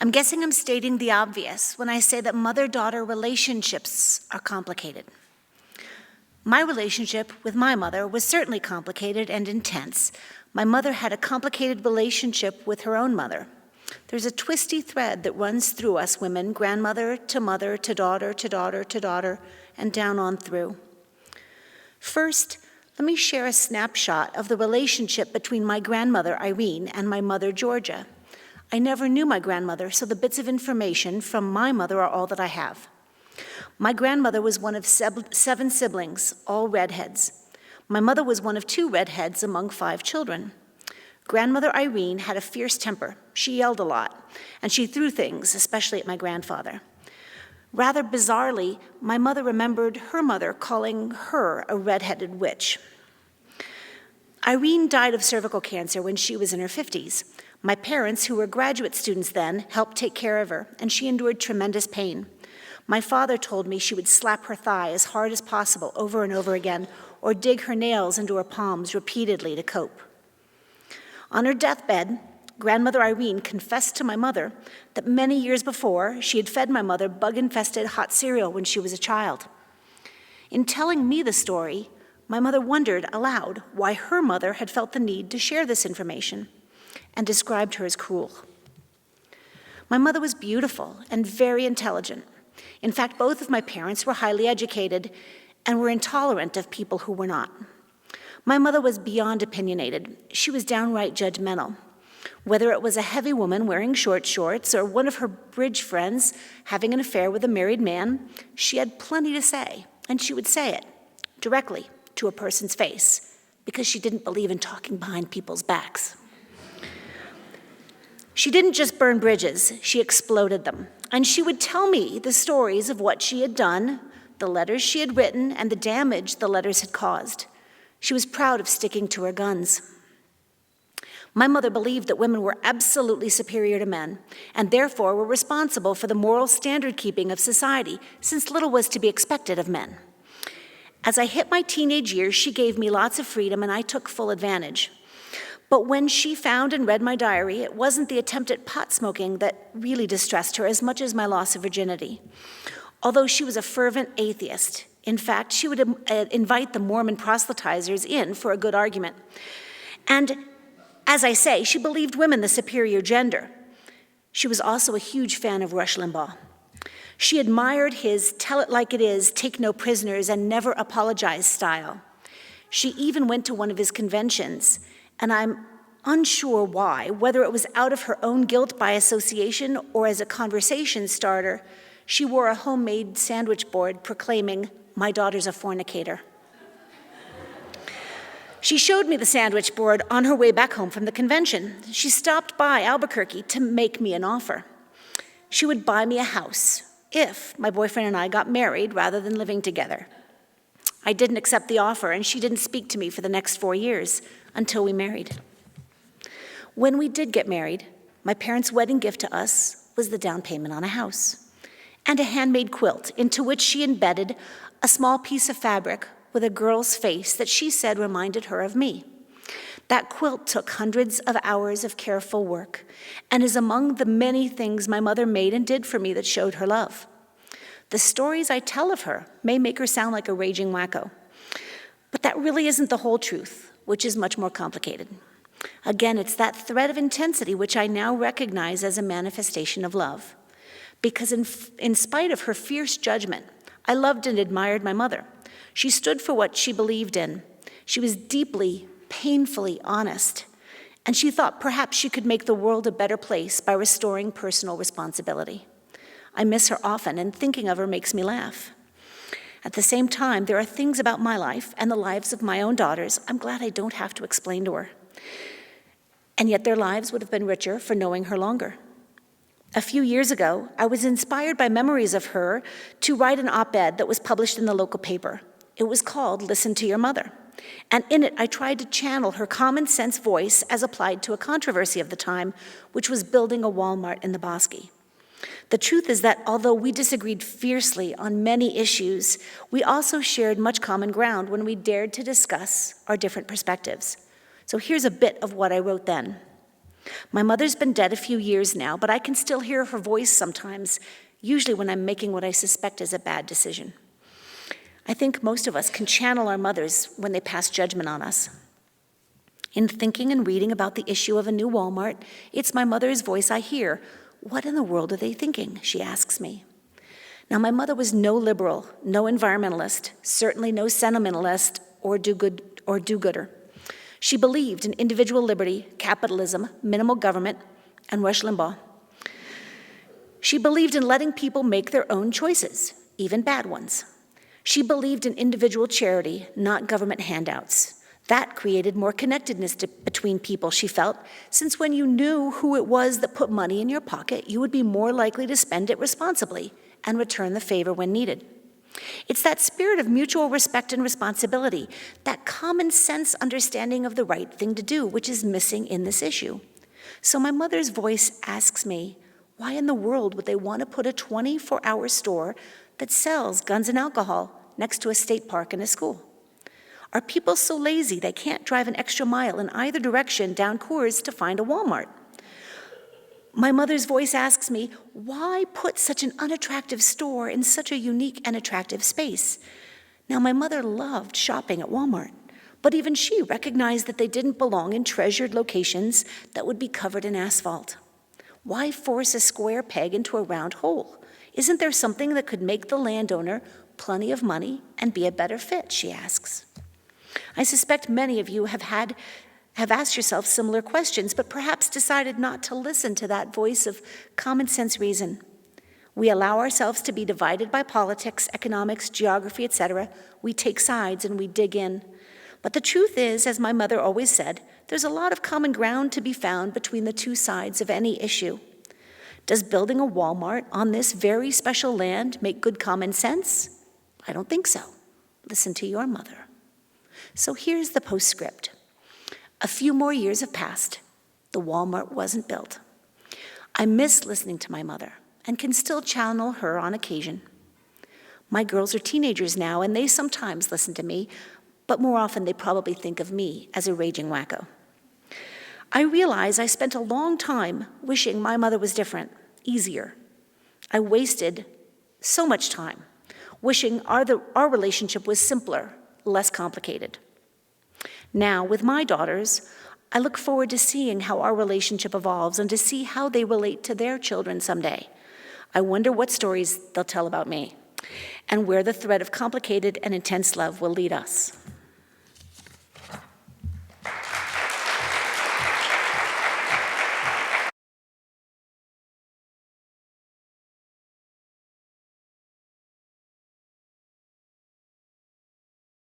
I'm guessing I'm stating the obvious when I say that mother-daughter relationships are complicated. My relationship with my mother was certainly complicated and intense. My mother had a complicated relationship with her own mother. There's a twisty thread that runs through us women, grandmother to mother to daughter to daughter to daughter, and down on through. First, let me share a snapshot of the relationship between my grandmother, Irene, and my mother, Georgia. I never knew my grandmother, so the bits of information from my mother are all that I have. My grandmother was one of 7 siblings, all redheads. My mother was one of 2 redheads among 5 children. Grandmother Irene had a fierce temper. She yelled a lot, and she threw things, especially at my grandfather. Rather bizarrely, my mother remembered her mother calling her a redheaded witch. Irene died of cervical cancer when she was in her 50s. My parents, who were graduate students then, helped take care of her, and she endured tremendous pain. My father told me she would slap her thigh as hard as possible over and over again, or dig her nails into her palms repeatedly to cope. On her deathbed, Grandmother Irene confessed to my mother that many years before, she had fed my mother bug-infested hot cereal when she was a child. In telling me the story, my mother wondered aloud why her mother had felt the need to share this information and described her as cruel. My mother was beautiful and very intelligent. In fact, both of my parents were highly educated and were intolerant of people who were not. My mother was beyond opinionated. She was downright judgmental. Whether it was a heavy woman wearing short shorts or one of her bridge friends having an affair with a married man, she had plenty to say, and she would say it directly to a person's face because she didn't believe in talking behind people's backs. She didn't just burn bridges, she exploded them. And she would tell me the stories of what she had done, the letters she had written, and the damage the letters had caused. She was proud of sticking to her guns. My mother believed that women were absolutely superior to men, and therefore were responsible for the moral standard-keeping of society, since little was to be expected of men. As I hit my teenage years, she gave me lots of freedom, and I took full advantage. But when she found and read my diary, it wasn't the attempt at pot smoking that really distressed her as much as my loss of virginity. Although she was a fervent atheist, in fact, she would invite the Mormon proselytizers in for a good argument. And as I say, she believed women the superior gender. She was also a huge fan of Rush Limbaugh. She admired his tell it like it is, take no prisoners, and never apologize style. She even went to one of his conventions, and I'm unsure why, whether it was out of her own guilt by association or as a conversation starter, she wore a homemade sandwich board proclaiming, "My daughter's a fornicator." She showed me the sandwich board on her way back home from the convention. She stopped by Albuquerque to make me an offer. She would buy me a house if my boyfriend and I got married rather than living together. I didn't accept the offer, and she didn't speak to me for the next 4 years until we married. When we did get married, my parents' wedding gift to us was the down payment on a house and a handmade quilt into which she embedded a small piece of fabric with a girl's face that she said reminded her of me. That quilt took hundreds of hours of careful work and is among the many things my mother made and did for me that showed her love. The stories I tell of her may make her sound like a raging wacko, but that really isn't the whole truth, which is much more complicated. Again, it's that thread of intensity which I now recognize as a manifestation of love. Because in spite of her fierce judgment, I loved and admired my mother. She stood for what she believed in. She was deeply, painfully honest, and she thought perhaps she could make the world a better place by restoring personal responsibility. I miss her often, and thinking of her makes me laugh. At the same time, there are things about my life and the lives of my own daughters I'm glad I don't have to explain to her. And yet their lives would have been richer for knowing her longer. A few years ago, I was inspired by memories of her to write an op-ed that was published in the local paper. It was called "Listen to Your Mother." And in it, I tried to channel her common sense voice as applied to a controversy of the time, which was building a Walmart in the Bosque. The truth is that although we disagreed fiercely on many issues, we also shared much common ground when we dared to discuss our different perspectives. So here's a bit of what I wrote then. My mother's been dead a few years now, but I can still hear her voice sometimes, usually when I'm making what I suspect is a bad decision. I think most of us can channel our mothers when they pass judgment on us. In thinking and reading about the issue of a new Walmart, it's my mother's voice I hear. What in the world are they thinking? She asks me. Now, my mother was no liberal, no environmentalist, certainly no sentimentalist or do-gooder. She believed in individual liberty, capitalism, minimal government, and Rush Limbaugh. She believed in letting people make their own choices, even bad ones. She believed in individual charity, not government handouts. That created more connectedness between people, she felt, since when you knew who it was that put money in your pocket, you would be more likely to spend it responsibly and return the favor when needed. It's that spirit of mutual respect and responsibility, that common sense understanding of the right thing to do, which is missing in this issue. So my mother's voice asks me, why in the world would they want to put a 24-hour store that sells guns and alcohol next to a state park and a school? Are people so lazy they can't drive an extra mile in either direction down Coors to find a Walmart? My mother's voice asks me, why put such an unattractive store in such a unique and attractive space? Now, my mother loved shopping at Walmart, but even she recognized that they didn't belong in treasured locations that would be covered in asphalt. Why force a square peg into a round hole? Isn't there something that could make the landowner plenty of money and be a better fit, she asks. I suspect many of you have asked yourself similar questions, but perhaps decided not to listen to that voice of common sense reason. We allow ourselves to be divided by politics, economics, geography, etc. We take sides and we dig in. But the truth is, as my mother always said, there's a lot of common ground to be found between the two sides of any issue. Does building a Walmart on this very special land make good common sense? I don't think so. Listen to your mother. So here's the postscript. A few more years have passed. The Walmart wasn't built. I miss listening to my mother and can still channel her on occasion. My girls are teenagers now, and they sometimes listen to me, but more often they probably think of me as a raging wacko. I realize I spent a long time wishing my mother was different, easier. I wasted so much time wishing our relationship was simpler, less complicated. Now, with my daughters, I look forward to seeing how our relationship evolves and to see how they relate to their children someday. I wonder what stories they'll tell about me and where the thread of complicated and intense love will lead us.